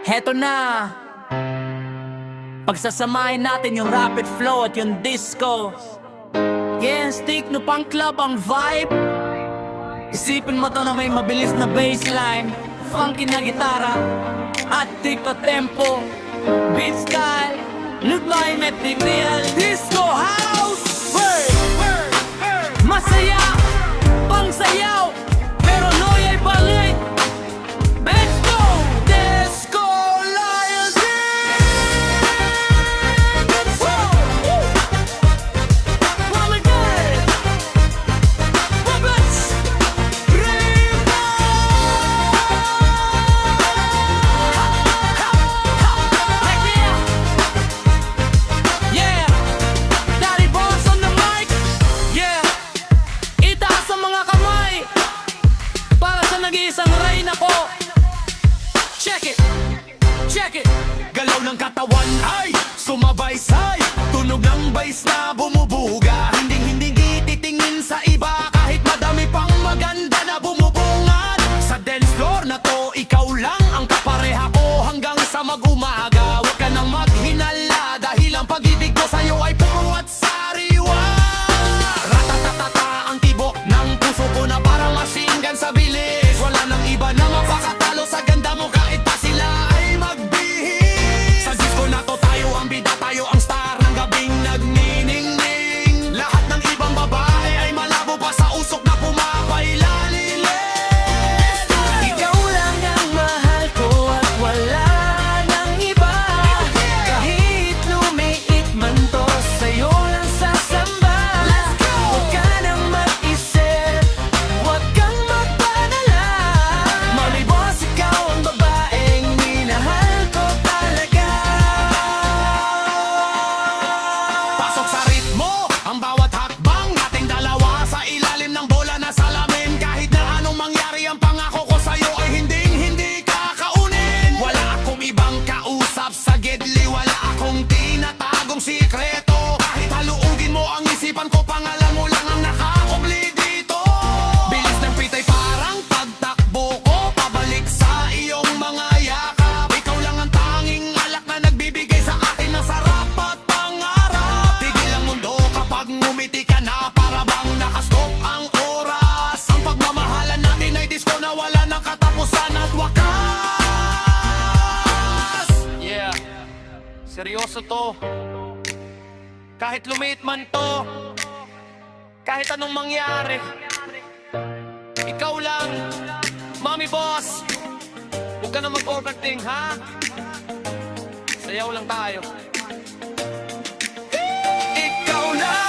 Heto na, pagsasamahin natin yung rapid flow at yung disco. Yeah, stick no pang club ang vibe. Isipin mo to na may mabilis na bassline, funky na gitara, at tikto tempo, beat style, lugmay met real disco house. Masaya, pang sayaw, pero noya'y balik. Let's go! Disco loyalty! Wamagay! Wabats! Rainbow! Heck yeah! Yeah! Daddy Boss on the mic! Yeah! Itaas ang mga kamay para sa nag-iisang rain ako. Check it, check it. Galaw ng katawan ay sumabaysay, tunog ng bass na bumubuga. Hindi titingin sa iba kahit madami pang maganda na bumubungad. Sa dance floor na to, ikaw lang ang kapareha ko hanggang sa mag-umaga. Huwag ka nang maghinala dahil ang pag-ibig ko sa'yo ay puro at sariwa. Ratatatata ang tibok ng puso ko na parang machine gun sa bilis. Wala nang iba na mapakatalo sa ganda mo kahit pa sila ay magbihis. Sa disco na to tayo ang bida, tayo ang star ng gabing nagniningning. Lahat ng ibang babae ay malabo pa sa usok na pumapailalim. Ikaw lang ang mahal ko at wala nang iba. Kahit lumiit man to, sa'yo lang sasamba. Huwag ka nang mag-isip, huwag kang magpadala. Mami Boss, ikaw ang babaeng minahal ko talaga. Pasok sa ritmo ang bawat hakbang nating dalawa sa ilalim ng bola na salamin. Kahit na anong mangyari, ang pangako ko sa'yo ay hindi kakaunin. Wala akong ibang kausap sa gidli, wala akong tinatagong sikreto. Kahit haluugin mo ang isipan ko, pangalan mo lang ang nakakubli dito. Bilis ng pitay parang pagtakbo ko pabalik sa iyong mga yakap. Ikaw lang ang tanging alak na nagbibigay sa akin ng sarap at pangarap. Tigil ang mundo kapag ngumiti ka na, para bang nakastop ang oras. Ang pagmamahalan natin ay disco na wala ng katapusan at wakas. Yeah, seryoso to. Kahit lumiit man to, kahit anong mangyari, ikaw lang, Mami Boss. Huwag ka na mag-overthink, ha? Sayaw lang tayo. Ikaw na